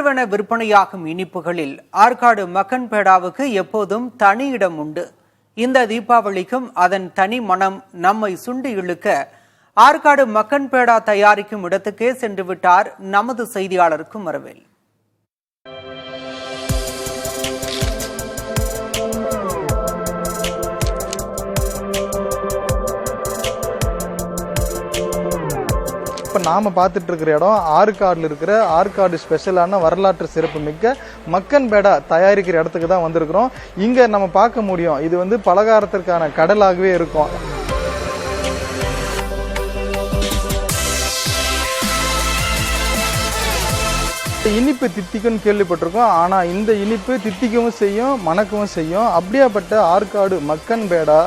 திடீர்வென விற்பனையாகும் இனிப்புகளில் ஆற்காடு மக்கன் பேடாவுக்கு எப்போதும் தனி இடம் உண்டு. இந்த தீபாவளிக்கும் அதன் தனி மனம் நம்மை சுண்டி இழுக்க ஆற்காடு மக்கன் பேடா தயாரிக்கும் இடத்துக்கே சென்று விட்டார் நமது செய்தியாளர் குமரவேல். இப்போ நாம் பார்த்துட்டு இருக்கிற இடம் ஆற்காடில் இருக்கிற ஆற்காடு ஸ்பெஷலான வரலாற்று சிறப்பு மிக்க மக்கன் பேடா தயாரிக்கிற இடத்துக்கு தான் வந்திருக்கிறோம். இங்கே நம்ம பார்க்க முடியும், இது பலகாரத்திற்கான கடலாகவே இருக்கும். இனிப்பு தித்திக்கும்னு கேள்விப்பட்டிருக்கோம். ஆனால் இந்த இனிப்பு தித்திக்கவும் செய்யும், மணக்கவும் செய்யும். அப்படியாப்பட்ட ஆற்காடு மக்கன் பேடா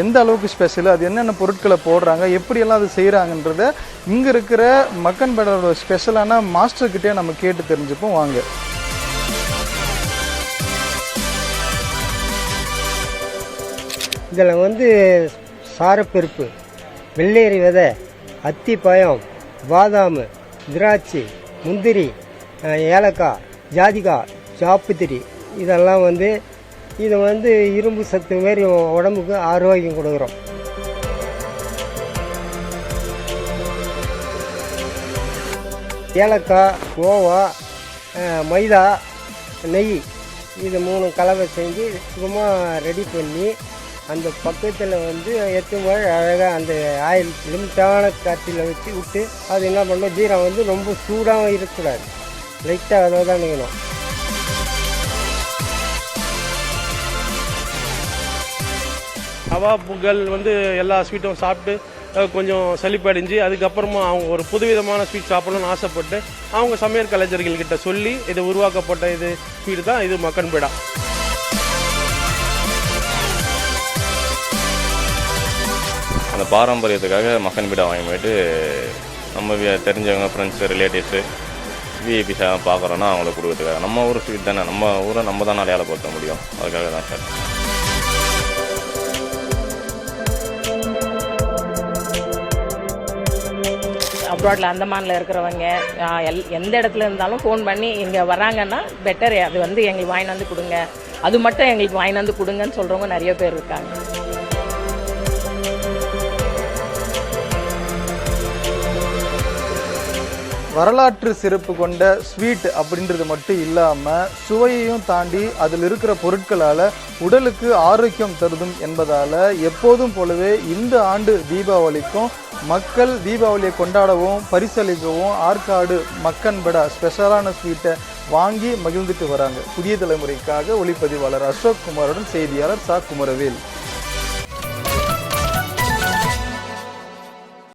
எந்த அளவுக்கு ஸ்பெஷல், அது என்னென்ன பொருட்களை போடுறாங்க, எப்படியெல்லாம் அது செய்கிறாங்கன்றத இங்கே இருக்கிற மக்கன் பேடாவோட ஸ்பெஷலான மாஸ்டர்கிட்டே நம்ம கேட்டு தெரிஞ்சுப்போம். வாங்க. இதில் சாரப்பருப்பு, வெள்ளேரி விதை, அத்திப்பழம், பாதாம், திராட்சை, முந்திரி, ஏலக்காய், ஜாதிக்காய், சாப்புத்திரி இதெல்லாம் இது இரும்பு சத்து மாரி உடம்புக்கு ஆரோக்கியம் கொடுக்குறோம். ஏலக்காய், கோவா, மைதா, நெய் இது 3 கலவை செஞ்சு சுகமாக ரெடி பண்ணி அந்த பக்கத்தில் எட்டு அழகாக அந்த ஆயில் லிமிட்டான காற்றில் வச்சு விட்டு அது என்ன பண்ணோம், ஜீரம் ரொம்ப சூடாகவும் இருக்கக்கூடாது, லைட்டாக அதை தான் நிற்கணும். ஹவா புகழ் எல்லா ஸ்வீட்டும் சாப்பிட்டு கொஞ்சம் சலிப்படைஞ்சு அதுக்கப்புறமா அவங்க ஒரு புதுவிதமான ஸ்வீட் சாப்பிடணும்னு ஆசைப்பட்டு அவங்க சமையல் கலைஞர்கள்கிட்ட சொல்லி இது உருவாக்கப்பட்ட இது ஸ்வீட் தான் இது மக்கன் பேடா. அந்த பாரம்பரியத்துக்காக மக்கன் பேடா வாங்கி போயிட்டு நம்ம தெரிஞ்சவங்க ஃப்ரெண்ட்ஸு ரிலேட்டிவ்ஸு விஐபி பார்க்குறோன்னா அவங்களுக்கு கொடுக்குறதுக்காக. நம்ம ஊர் ஸ்வீட் தானே, நம்ம ஊரை நம்ம தான் அடையாள போற்ற முடியும், அதுக்காக தான் சார். அப்ராடில் அந்தமானில் இருக்கிறவங்க எந்த இடத்துல இருந்தாலும் ஃபோன் பண்ணி இங்கே வராங்கன்னா பெட்டர் அது எங்களுக்கு வாங்கிட்டு வந்து கொடுங்க, அது மட்டும் எங்களுக்கு வாங்கிட்டு வந்து கொடுங்கன்னு சொல்கிறவங்க நிறைய பேர் இருக்காங்க. வரலாற்று சிறப்பு கொண்ட ஸ்வீட் அப்படின்றது மட்டும் இல்லாமல் சுவையையும் தாண்டி அதில் இருக்கிற பொருட்களால் உடலுக்கு ஆரோக்கியம் தருதும் என்பதால் எப்போதும் போலவே இந்த ஆண்டு தீபாவளிக்கும் மக்கள் தீபாவளியை கொண்டாடவும் பரிசளிக்கவும் ஆற்காடு மக்கன் பேடா ஸ்பெஷலான ஸ்வீட்டை வாங்கி மகிழ்ந்துட்டு வராங்க. புதிய தலைமுறைக்காக ஒளிப்பதிவாளர் அசோக் குமாருடன் செய்தியாளர் சா. குமரவேல்.